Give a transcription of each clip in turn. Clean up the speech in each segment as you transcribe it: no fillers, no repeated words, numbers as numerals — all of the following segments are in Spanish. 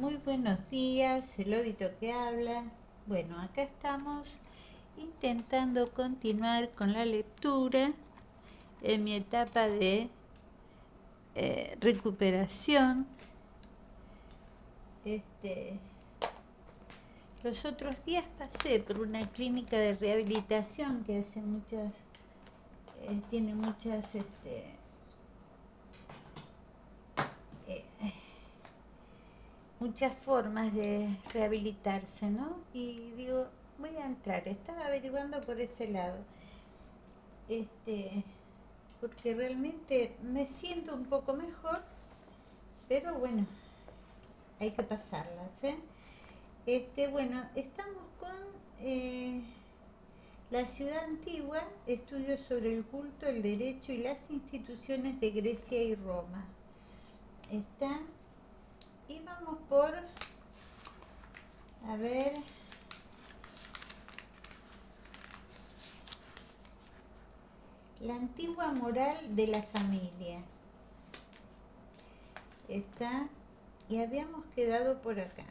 Muy buenos días, el Lobito que habla. Bueno, acá estamos intentando continuar con la lectura en mi etapa de recuperación. Los otros días pasé por una clínica de rehabilitación que hace tiene muchas formas de rehabilitarse, ¿no? Y digo, voy a entrar. Estaba averiguando por ese lado. Porque realmente me siento un poco mejor, pero bueno, hay que pasarlas, ¿eh? Bueno, estamos con la ciudad antigua, estudios sobre el culto, el derecho y las instituciones de Grecia y Roma. Está, y vamos por, a ver, la antigua moral de la familia. Está, y habíamos quedado por acá.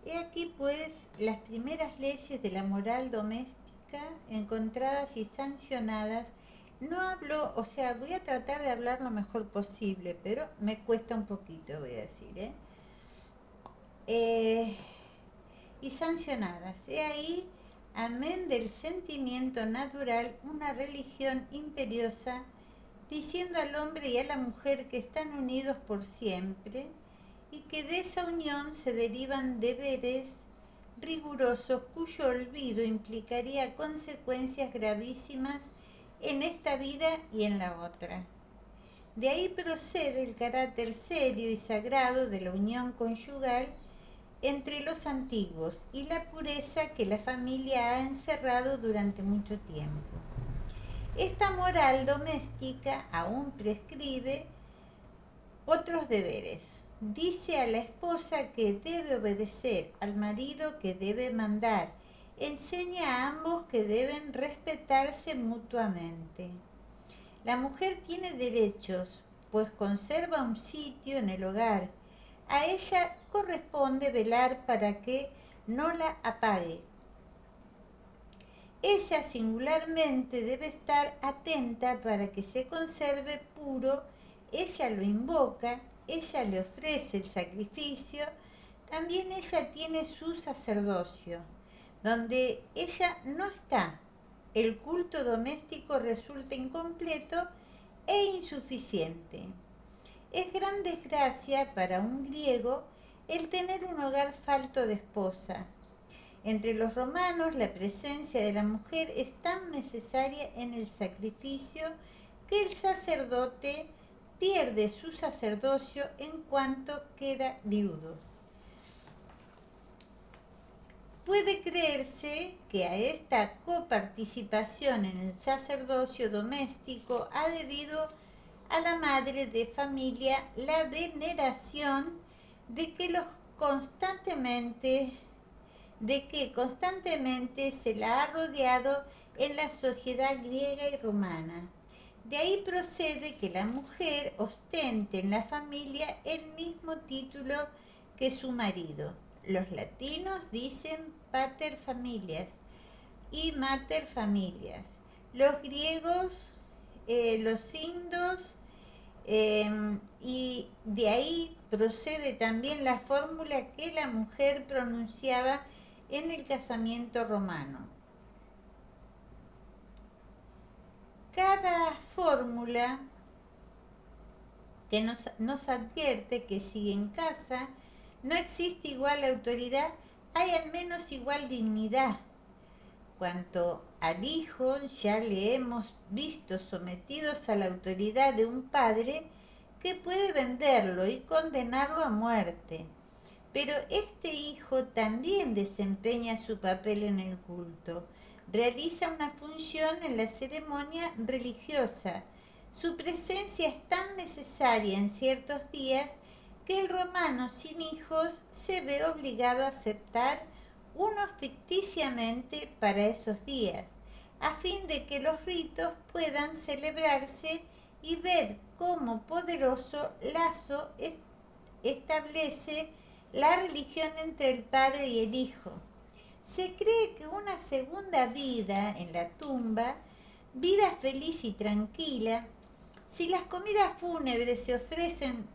He aquí pues las primeras leyes de la moral doméstica encontradas y sancionadas. No hablo, o sea, voy a tratar de hablar lo mejor posible, pero me cuesta un poquito, voy a decir, y sancionadas. He ahí, amén del sentimiento natural, una religión imperiosa, diciendo al hombre y a la mujer que están unidos por siempre, y que de esa unión se derivan deberes rigurosos cuyo olvido implicaría consecuencias gravísimas en esta vida y en la otra. De ahí procede el carácter serio y sagrado de la unión conyugal entre los antiguos y la pureza que la familia ha encerrado durante mucho tiempo. Esta moral doméstica aún prescribe otros deberes. Dice a la esposa que debe obedecer, al marido que debe mandar. Enseña a ambos que deben respetarse mutuamente. La mujer tiene derechos, pues conserva un sitio en el hogar. A ella corresponde velar para que no la apague. Ella singularmente debe estar atenta para que se conserve puro. Ella lo invoca, ella le ofrece el sacrificio, también ella tiene su sacerdocio. Donde ella no está, el culto doméstico resulta incompleto e insuficiente. Es gran desgracia para un griego el tener un hogar falto de esposa. Entre los romanos, la presencia de la mujer es tan necesaria en el sacrificio que el sacerdote pierde su sacerdocio en cuanto queda viudo. Puede creerse que a esta coparticipación en el sacerdocio doméstico ha debido a la madre de familia la veneración de que constantemente se la ha rodeado en la sociedad griega y romana. De ahí procede que la mujer ostente en la familia el mismo título que su marido. Los latinos dicen pater familias y mater familias. Los griegos, los indos, y de ahí procede también la fórmula que la mujer pronunciaba en el casamiento romano. Cada fórmula que nos advierte que si en casa no existe igual autoridad, hay al menos igual dignidad. Cuanto al hijo, ya le hemos visto sometidos a la autoridad de un padre que puede venderlo y condenarlo a muerte. Pero este hijo también desempeña su papel en el culto, realiza una función en la ceremonia religiosa. Su presencia es tan necesaria en ciertos días que el romano sin hijos se ve obligado a aceptar uno ficticiamente para esos días, a fin de que los ritos puedan celebrarse y ver cómo poderoso lazo establece la religión entre el padre y el hijo. Se cree que una segunda vida en la tumba, vida feliz y tranquila, si las comidas fúnebres se ofrecen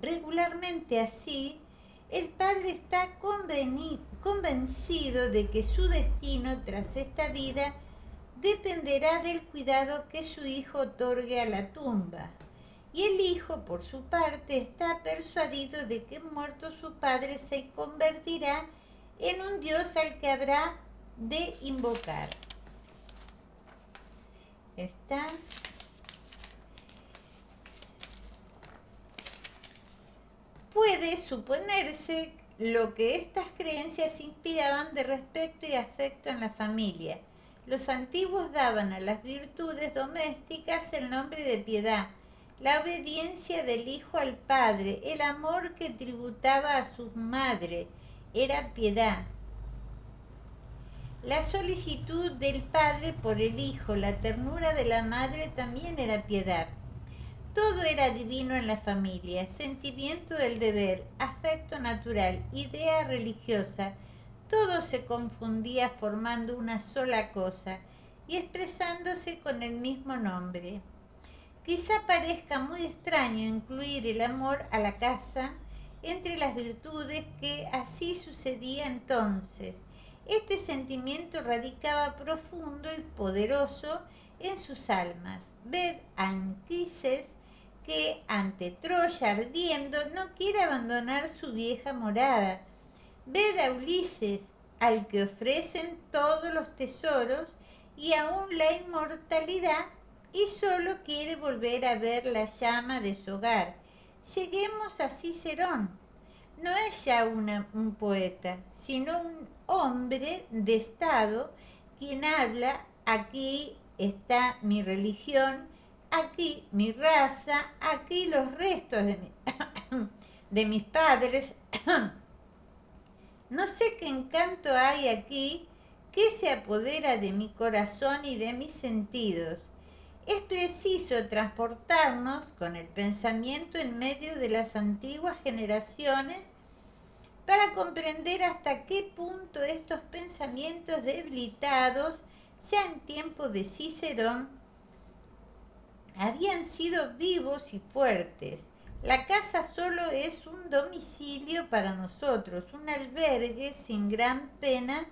regularmente así, el padre está convencido de que su destino tras esta vida dependerá del cuidado que su hijo otorgue a la tumba. Y el hijo, por su parte, está persuadido de que muerto su padre se convertirá en un dios al que habrá de invocar. Está. Puede suponerse lo que estas creencias inspiraban de respeto y afecto en la familia. Los antiguos daban a las virtudes domésticas el nombre de piedad, la obediencia del hijo al padre, el amor que tributaba a su madre, era piedad. La solicitud del padre por el hijo, la ternura de la madre también era piedad. Todo era divino en la familia, sentimiento del deber, afecto natural, idea religiosa. Todo se confundía formando una sola cosa y expresándose con el mismo nombre. Quizá parezca muy extraño incluir el amor a la casa entre las virtudes que así sucedía entonces. Este sentimiento radicaba profundo y poderoso en sus almas. Ved a Anquises, que ante Troya ardiendo no quiere abandonar su vieja morada. Ved a Ulises, al que ofrecen todos los tesoros y aún la inmortalidad, y solo quiere volver a ver la llama de su hogar. Lleguemos a Cicerón. No es ya un poeta, sino un hombre de Estado quien habla: aquí está mi religión, aquí mi raza, aquí los restos de mis padres. No sé qué encanto hay aquí que se apodera de mi corazón y de mis sentidos. Es preciso transportarnos con el pensamiento en medio de las antiguas generaciones para comprender hasta qué punto estos pensamientos debilitados, ya en tiempo de Cicerón, habían sido vivos y fuertes. La casa solo es un domicilio para nosotros, un albergue sin gran pena.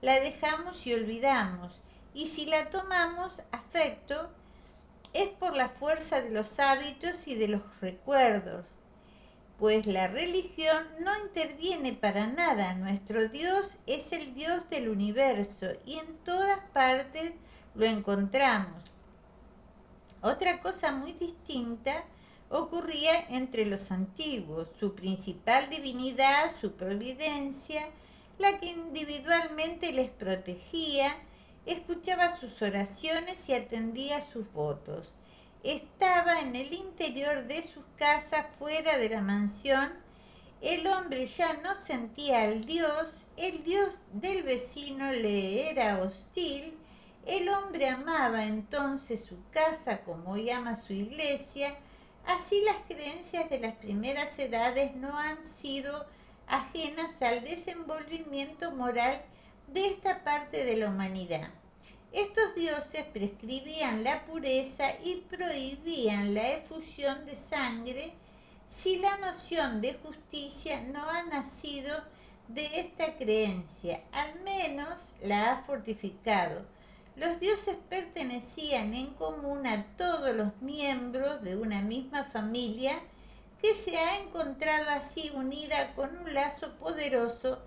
La dejamos y olvidamos, y si la tomamos afecto, es por la fuerza de los hábitos y de los recuerdos, pues la religión no interviene para nada. Nuestro Dios es el Dios del universo y en todas partes lo encontramos. Otra cosa muy distinta ocurría entre los antiguos: su principal divinidad, su providencia, la que individualmente les protegía, escuchaba sus oraciones y atendía sus votos. Estaba en el interior de sus casas, fuera de la mansión. El hombre ya no sentía al Dios, el Dios del vecino le era hostil. El hombre amaba entonces su casa como hoy ama su iglesia. Así las creencias de las primeras edades no han sido ajenas al desenvolvimiento moral de esta parte de la humanidad. Estos dioses prescribían la pureza y prohibían la efusión de sangre. Si la noción de justicia no ha nacido de esta creencia, al menos la ha fortificado. Los dioses pertenecían en común a todos los miembros de una misma familia, que se ha encontrado así unida con un lazo poderoso,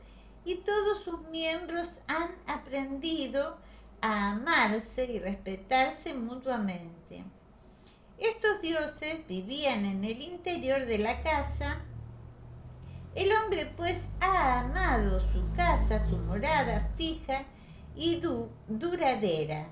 y todos sus miembros han aprendido a amarse y respetarse mutuamente. Estos dioses vivían en el interior de la casa. El hombre pues ha amado su casa, su morada fija y duradera,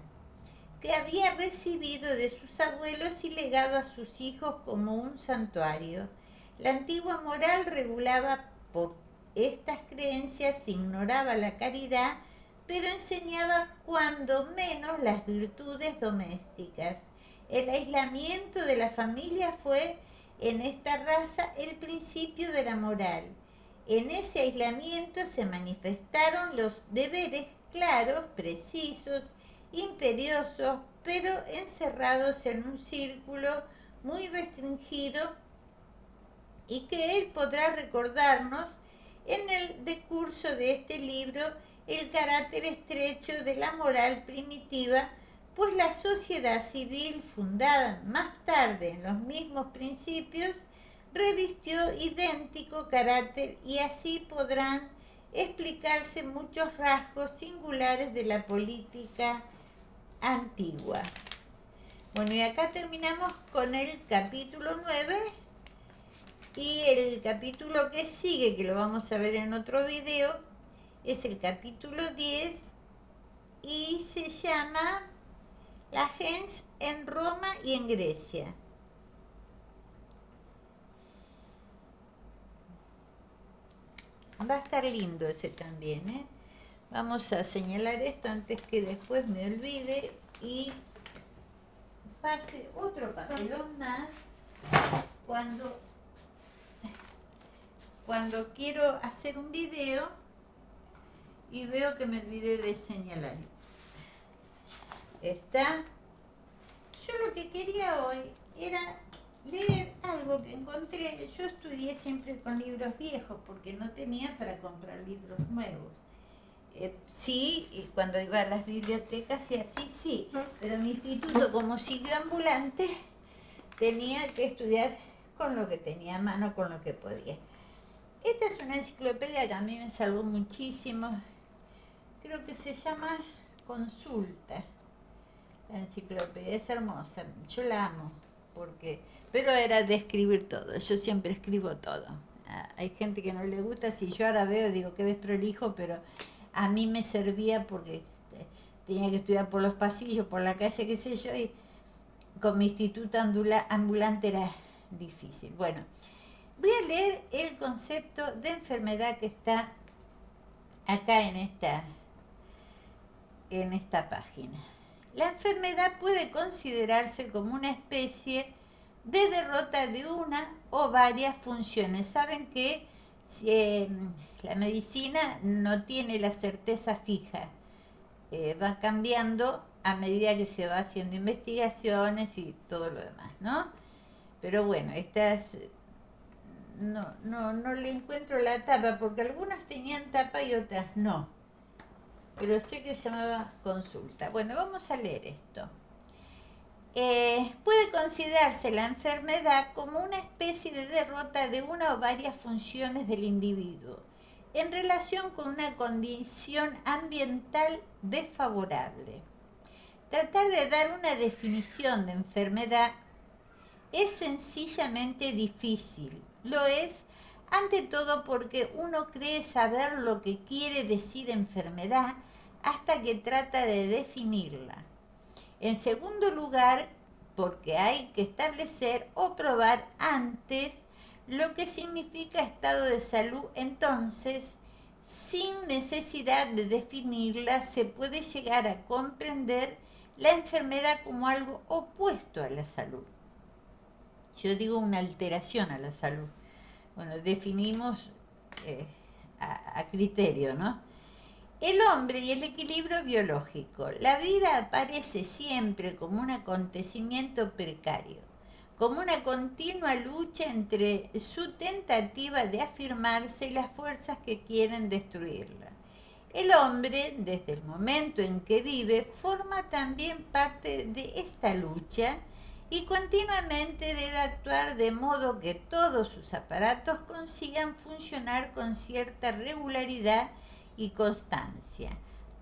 que había recibido de sus abuelos y legado a sus hijos como un santuario. La antigua moral regulaba por estas creencias, ignoraba la caridad, pero enseñaba cuando menos las virtudes domésticas. El aislamiento de la familia fue en esta raza el principio de la moral. En ese aislamiento se manifestaron los deberes claros, precisos, imperiosos, pero encerrados en un círculo muy restringido y que él podrá recordarnos en el decurso de este libro el carácter estrecho de la moral primitiva, pues la sociedad civil fundada más tarde en los mismos principios revistió idéntico carácter y así podrán explicarse muchos rasgos singulares de la política antigua. Bueno, y acá terminamos con el capítulo 9 y el capítulo que sigue, que lo vamos a ver en otro video, es el capítulo 10 y se llama La gens en Roma y en Grecia. Va a estar lindo ese también, ¿eh? Vamos a señalar esto antes que después me olvide y pase otro papelón más cuando quiero hacer un video y veo que me olvidé de señalar. Está. Yo lo que quería hoy era leer algo que encontré. Yo estudié siempre con libros viejos porque no tenía para comprar libros nuevos. Sí, y cuando iba a las bibliotecas y así, sí. Pero mi instituto, como siguió ambulante, tenía que estudiar con lo que tenía a mano, con lo que podía. Esta es una enciclopedia que a mí me salvó muchísimo. Creo que se llama Consulta. La enciclopedia es hermosa. Yo la amo. Pero era de escribir todo. Yo siempre escribo todo. Hay gente que no le gusta. Si yo ahora veo, digo que desprolijo, pero a mí me servía porque tenía que estudiar por los pasillos, por la calle, qué sé yo, y con mi instituto ambulante era difícil. Bueno, voy a leer el concepto de enfermedad que está acá en esta página. La enfermedad puede considerarse como una especie de derrota de una o varias funciones. Saben que la medicina no tiene la certeza fija, va cambiando a medida que se va haciendo investigaciones y todo lo demás, ¿no? Pero bueno, no le encuentro la tapa, porque algunas tenían tapa y otras no. Pero sé que se llamaba Consulta. Bueno, vamos a leer esto. Puede considerarse la enfermedad como una especie de derrota de una o varias funciones del individuo en relación con una condición ambiental desfavorable. Tratar de dar una definición de enfermedad es sencillamente difícil. Lo es, ante todo, porque uno cree saber lo que quiere decir enfermedad hasta que trata de definirla. En segundo lugar, porque hay que establecer o probar antes lo que significa estado de salud. Entonces, sin necesidad de definirla, se puede llegar a comprender la enfermedad como algo opuesto a la salud. Yo digo una alteración a la salud. Bueno, definimos a criterio, ¿no? El hombre y el equilibrio biológico. La vida aparece siempre como un acontecimiento precario, como una continua lucha entre su tentativa de afirmarse y las fuerzas que quieren destruirla. El hombre, desde el momento en que vive, forma también parte de esta lucha y continuamente debe actuar de modo que todos sus aparatos consigan funcionar con cierta regularidad y constancia.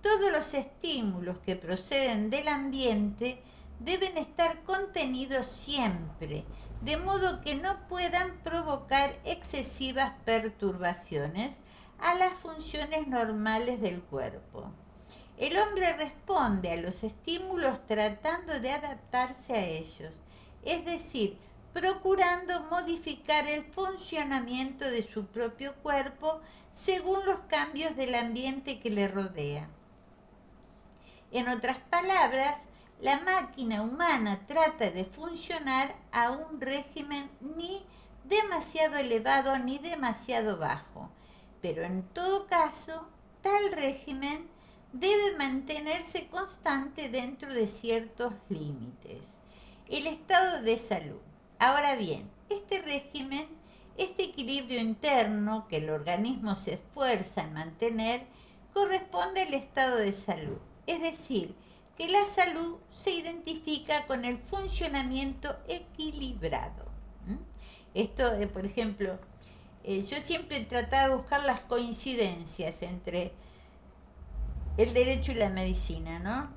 Todos los estímulos que proceden del ambiente deben estar contenidos siempre, de modo que no puedan provocar excesivas perturbaciones a las funciones normales del cuerpo. El hombre responde a los estímulos tratando de adaptarse a ellos, es decir, procurando modificar el funcionamiento de su propio cuerpo según los cambios del ambiente que le rodea. En otras palabras, la máquina humana trata de funcionar a un régimen ni demasiado elevado ni demasiado bajo, pero en todo caso, tal régimen debe mantenerse constante dentro de ciertos límites. El estado de salud. Ahora bien, este régimen, este equilibrio interno que el organismo se esfuerza en mantener, corresponde al estado de salud. Es decir, que la salud se identifica con el funcionamiento equilibrado. Esto, por ejemplo, yo siempre trataba de buscar las coincidencias entre el derecho y la medicina, ¿no?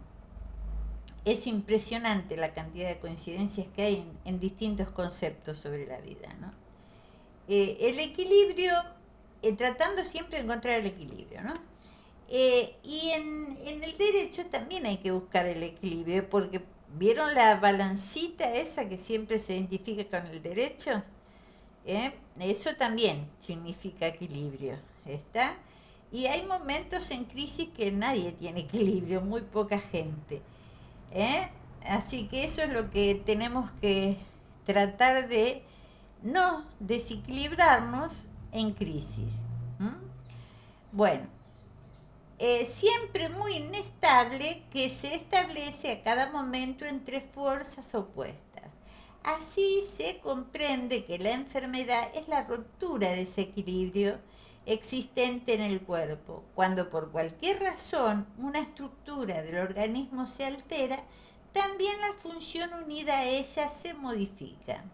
Es impresionante la cantidad de coincidencias que hay en distintos conceptos sobre la vida, ¿no? El equilibrio, tratando siempre de encontrar el equilibrio, ¿no? Y en el derecho también hay que buscar el equilibrio, porque ¿vieron la balancita esa que siempre se identifica con el derecho? Eso también significa equilibrio, ¿está? Y hay momentos en crisis que nadie tiene equilibrio, muy poca gente. Así que eso es lo que tenemos que tratar de no desequilibrarnos en crisis. Bueno, siempre muy inestable que se establece a cada momento entre fuerzas opuestas. Así se comprende que la enfermedad es la ruptura de ese equilibrio existente en el cuerpo. Cuando por cualquier razón una estructura del organismo se altera, también la función unida a ella se modifica.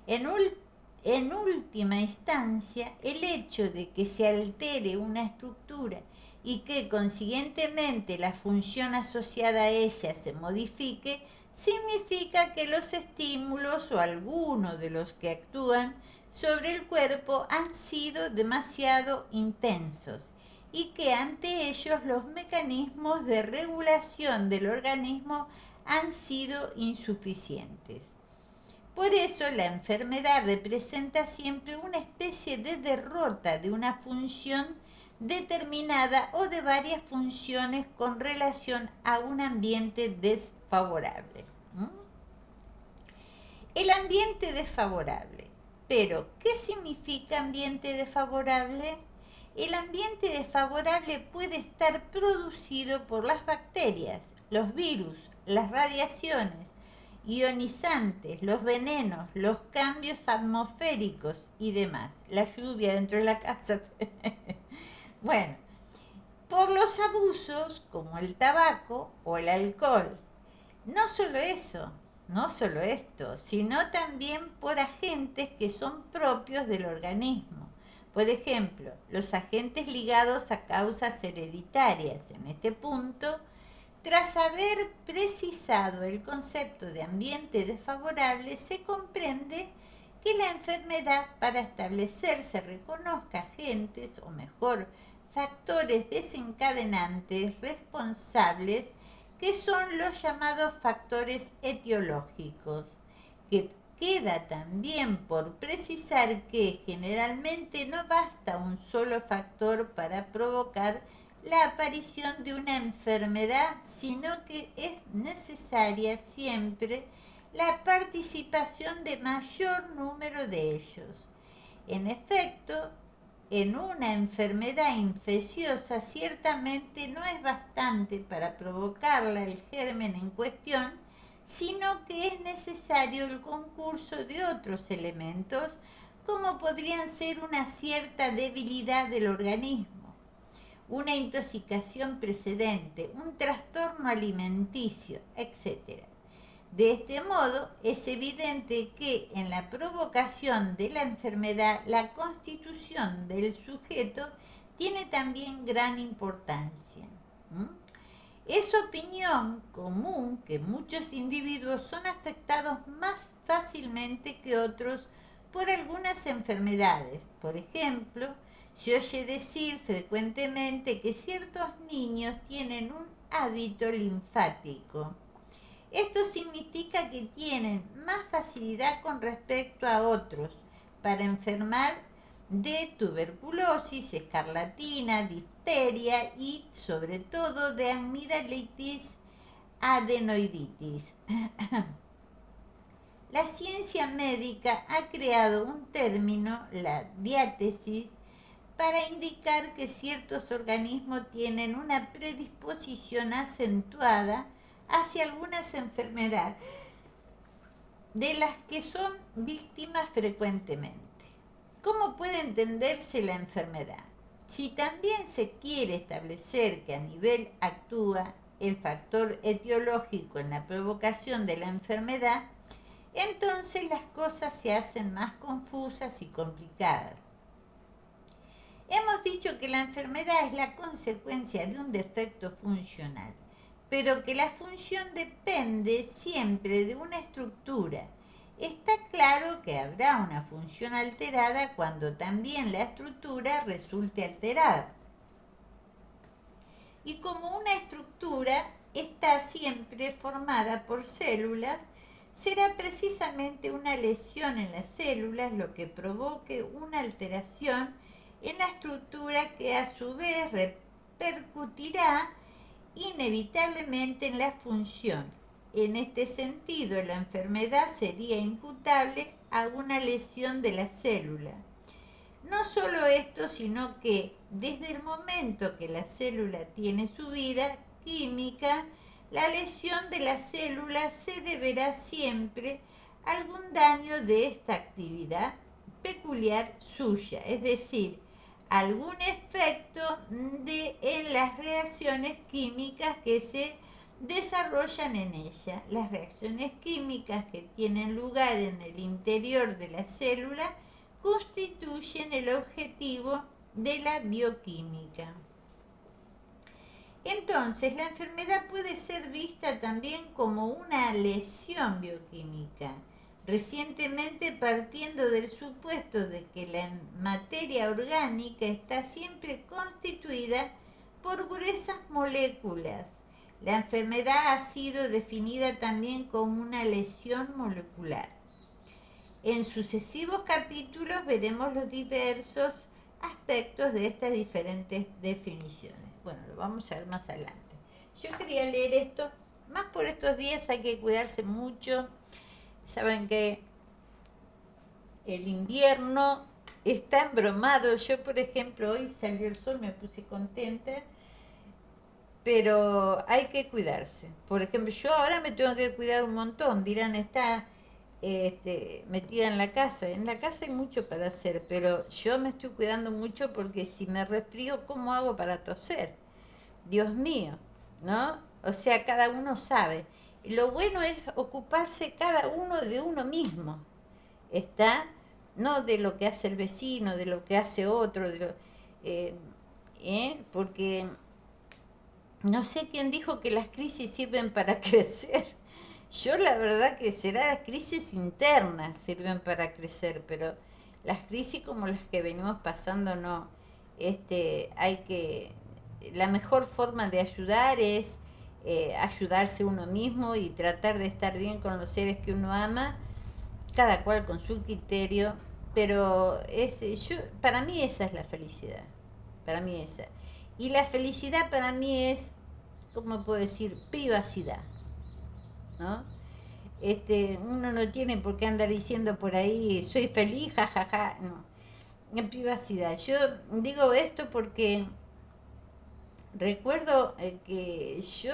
En última instancia, el hecho de que se altere una estructura y que consiguientemente la función asociada a ella se modifique, significa que los estímulos o algunos de los que actúan sobre el cuerpo han sido demasiado intensos y que ante ellos los mecanismos de regulación del organismo han sido insuficientes. Por eso la enfermedad representa siempre una especie de derrota de una función determinada o de varias funciones con relación a un ambiente desfavorable. El ambiente desfavorable. Pero, ¿qué significa ambiente desfavorable? El ambiente desfavorable puede estar producido por las bacterias, los virus, las radiaciones ionizantes, los venenos, los cambios atmosféricos y demás. La lluvia dentro de la casa. Bueno, por los abusos como el tabaco o el alcohol. No solo eso, no solo esto, sino también por agentes que son propios del organismo. Por ejemplo, los agentes ligados a causas hereditarias. En este punto, tras haber precisado el concepto de ambiente desfavorable, se comprende que la enfermedad, para establecerse, reconozca agentes, o mejor, factores desencadenantes responsables, que son los llamados factores etiológicos, que queda también por precisar que generalmente no basta un solo factor para provocar la aparición de una enfermedad, sino que es necesaria siempre la participación de mayor número de ellos. En efecto, en una enfermedad infecciosa ciertamente no es bastante para provocarla el germen en cuestión, sino que es necesario el concurso de otros elementos, como podrían ser una cierta debilidad del organismo, una intoxicación precedente, un trastorno alimenticio, etc. De este modo, es evidente que en la provocación de la enfermedad, la constitución del sujeto tiene también gran importancia. Es opinión común que muchos individuos son afectados más fácilmente que otros por algunas enfermedades. Por ejemplo, se oye decir frecuentemente que ciertos niños tienen un hábito linfático. Esto significa que tienen más facilidad con respecto a otros para enfermar de tuberculosis, escarlatina, difteria y sobre todo de amigdalitis adenoiditis. La ciencia médica ha creado un término, la diátesis, para indicar que ciertos organismos tienen una predisposición acentuada hacia algunas enfermedades de las que son víctimas frecuentemente. ¿Cómo puede entenderse la enfermedad? Si también se quiere establecer que a nivel actúa el factor etiológico en la provocación de la enfermedad, entonces las cosas se hacen más confusas y complicadas. Hemos dicho que la enfermedad es la consecuencia de un defecto funcional, pero que la función depende siempre de una estructura. Está claro que habrá una función alterada cuando también la estructura resulte alterada. Y como una estructura está siempre formada por células, será precisamente una lesión en las células lo que provoque una alteración en la estructura que a su vez repercutirá inevitablemente en la función. En este sentido, la enfermedad sería imputable a una lesión de la célula. No solo esto, sino que desde el momento que la célula tiene su vida química, la lesión de la célula se deberá siempre a algún daño de esta actividad peculiar suya, es decir, algún efecto en las reacciones químicas que se desarrollan en ella. Las reacciones químicas que tienen lugar en el interior de la célula constituyen el objetivo de la bioquímica. Entonces, la enfermedad puede ser vista también como una lesión bioquímica. Recientemente, partiendo del supuesto de que la materia orgánica está siempre constituida por gruesas moléculas, la enfermedad ha sido definida también como una lesión molecular. En sucesivos capítulos veremos los diversos aspectos de estas diferentes definiciones. Bueno, lo vamos a ver más adelante. Yo quería leer esto, más por estos días hay que cuidarse mucho. Saben que el invierno está embromado. Yo, por ejemplo, hoy salió el sol, me puse contenta, pero hay que cuidarse. Por ejemplo, yo ahora me tengo que cuidar un montón. Dirán, está metida en la casa. En la casa hay mucho para hacer, pero yo me estoy cuidando mucho porque si me resfrío, ¿cómo hago para toser? Dios mío, ¿no? O sea, cada uno sabe. Y lo bueno es ocuparse cada uno de uno mismo, ¿está? No de lo que hace el vecino, de lo que hace otro, porque no sé quién dijo que las crisis sirven para crecer. Yo la verdad que será las crisis internas sirven para crecer, pero las crisis como las que venimos pasando no. Hay que, la mejor forma de ayudar es ayudarse uno mismo y tratar de estar bien con los seres que uno ama, cada cual con su criterio, pero para mí esa es la felicidad, para mí esa. Y la felicidad para mí es, ¿cómo puedo decir? Privacidad, ¿no? Uno no tiene por qué andar diciendo por ahí, soy feliz, jajaja, no. En privacidad. Yo digo esto porque recuerdo que yo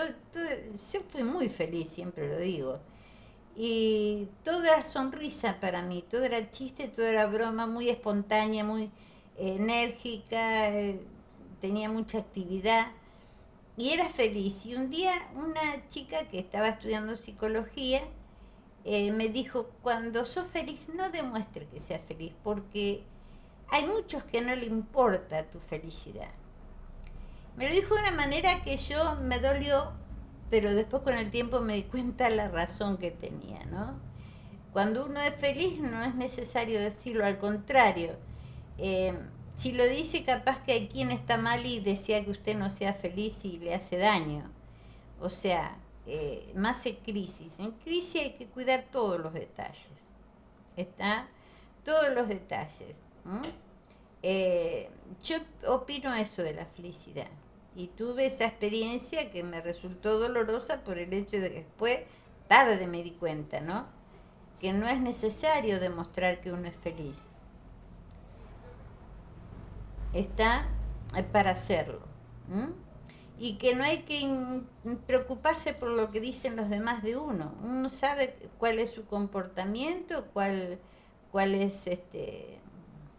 fui muy feliz, siempre lo digo. Y todo era sonrisa para mí, todo era chiste, todo era broma, muy espontánea, muy enérgica, tenía mucha actividad y era feliz. Y un día una chica que estaba estudiando psicología me dijo, cuando sos feliz no demuestres que seas feliz, porque hay muchos que no le importa tu felicidad. Me lo dijo de una manera que yo me dolió, pero después con el tiempo me di cuenta la razón que tenía, ¿no? Cuando uno es feliz no es necesario decirlo, al contrario. Si lo dice, capaz que hay quien está mal y desea que usted no sea feliz y le hace daño. O sea, más en crisis. En crisis hay que cuidar todos los detalles. ¿Está? Todos los detalles. Yo opino eso de la felicidad. Y tuve esa experiencia que me resultó dolorosa por el hecho de que después, tarde me di cuenta, ¿no? Que no es necesario demostrar que uno es feliz. Está para hacerlo. ¿M? Y que no hay que preocuparse por lo que dicen los demás de uno. Uno sabe cuál es su comportamiento, cuál es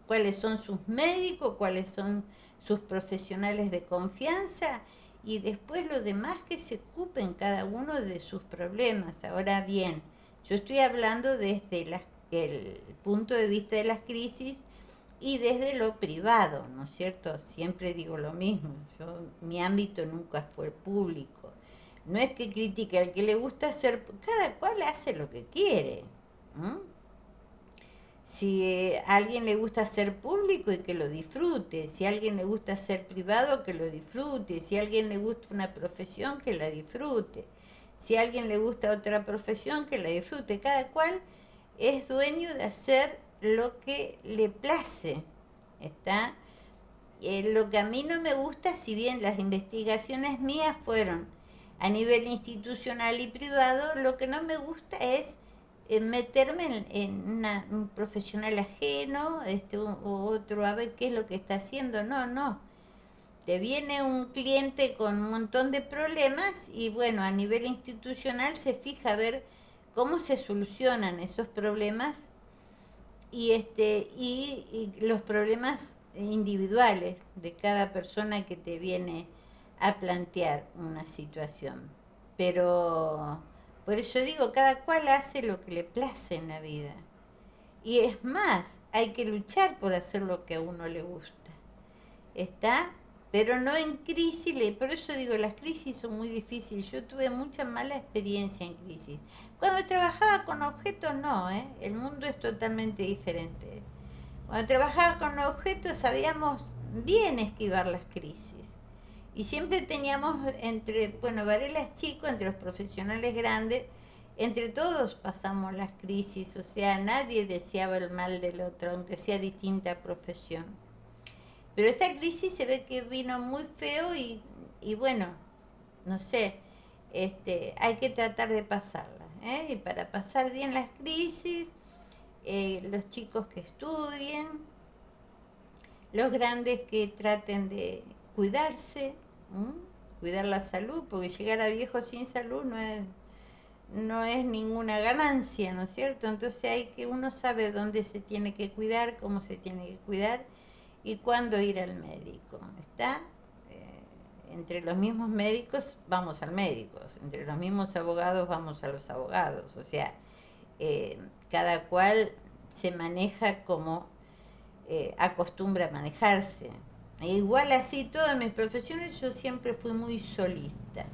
cuáles son sus médicos, cuáles son sus profesionales de confianza, y después los demás que se ocupen cada uno de sus problemas. Ahora bien, yo estoy hablando desde el punto de vista de las crisis y desde lo privado, ¿no es cierto? Siempre digo lo mismo, mi ámbito nunca fue el público. No es que critique al que le gusta hacer, cada cual hace lo que quiere. ¿M? Si a alguien le gusta ser público, y que lo disfrute. Si a alguien le gusta ser privado, que lo disfrute. Si a alguien le gusta una profesión, que la disfrute. Si a alguien le gusta otra profesión, que la disfrute. Cada cual es dueño de hacer lo que le place. ¿Está? Lo que a mí no me gusta, si bien las investigaciones mías fueron a nivel institucional y privado, lo que no me gusta es meterme en un profesional ajeno, o otro, a ver qué es lo que está haciendo. No, no. Te viene un cliente con un montón de problemas y bueno, a nivel institucional se fija a ver cómo se solucionan esos problemas, y los problemas individuales de cada persona que te viene a plantear una situación. Pero por eso digo, cada cual hace lo que le place en la vida. Y es más, hay que luchar por hacer lo que a uno le gusta. ¿Está? Pero no en crisis. Por eso digo, las crisis son muy difíciles. Yo tuve mucha mala experiencia en crisis. Cuando trabajaba con objetos, no, ¿eh? El mundo es totalmente diferente. Cuando trabajaba con objetos sabíamos bien esquivar las crisis. Y siempre teníamos Varela es chico, entre los profesionales grandes, entre todos pasamos las crisis, o sea, nadie deseaba el mal del otro, aunque sea distinta profesión. Pero esta crisis se ve que vino muy feo y bueno, no sé, hay que tratar de pasarla, ¿eh? Y para pasar bien las crisis, los chicos que estudien, los grandes que traten de cuidarse, ¿m? Cuidar la salud, porque llegar a viejo sin salud no es ninguna ganancia, ¿no es cierto? Entonces uno sabe dónde se tiene que cuidar, cómo se tiene que cuidar y cuándo ir al médico. ¿Está? Entre los mismos médicos vamos al médico, entre los mismos abogados vamos a los abogados, o sea, cada cual se maneja como acostumbra a manejarse. E igual así, todas mis profesiones yo siempre fui muy solista.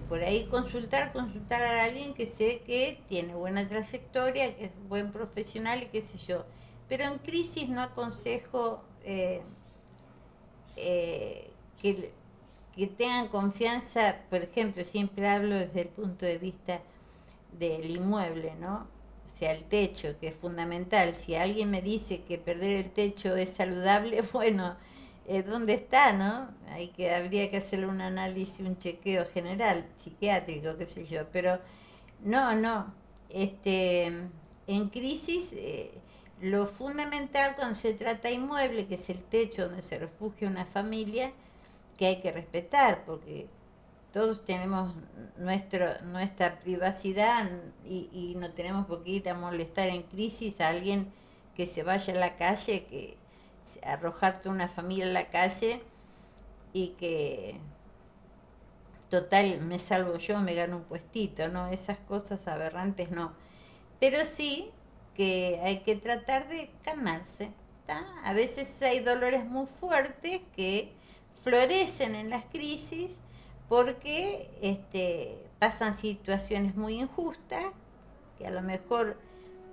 Por ahí consultar a alguien que sé que tiene buena trayectoria, que es buen profesional y qué sé yo. Pero en crisis no aconsejo que, que tengan confianza. Por ejemplo, siempre hablo desde el punto de vista del inmueble, ¿no? O sea, el techo, que es fundamental. Si alguien me dice que perder el techo es saludable, bueno, ¿dónde está, no? Habría que hacerle un análisis, un chequeo general, psiquiátrico, qué sé yo. Pero no, no. En crisis, lo fundamental cuando se trata de inmueble, que es el techo donde se refugia una familia, que hay que respetar, porque todos tenemos nuestra privacidad, y no tenemos por qué ir a molestar en crisis a alguien que se vaya a la calle, que arrojarte una familia en la calle y que total me salvo yo, me gano un puestito, ¿no? Esas cosas aberrantes no. Pero sí que hay que tratar de calmarse, ¿tá? A veces hay dolores muy fuertes que florecen en las crisis porque pasan situaciones muy injustas, que a lo mejor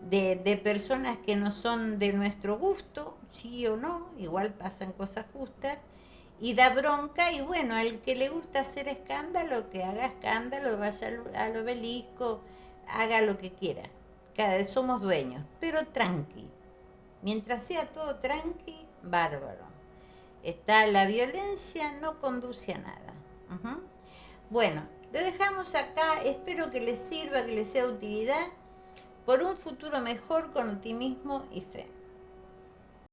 de personas que no son de nuestro gusto, sí o no, igual pasan cosas justas, y da bronca, y bueno, al que le gusta hacer escándalo, que haga escándalo, vaya al obelisco, haga lo que quiera. Cada vez somos dueños, pero tranqui. Mientras sea todo tranqui, bárbaro. Está la violencia, no conduce a nada. Ujú. Bueno, lo dejamos acá, espero que les sirva, que les sea de utilidad por un futuro mejor con optimismo y fe.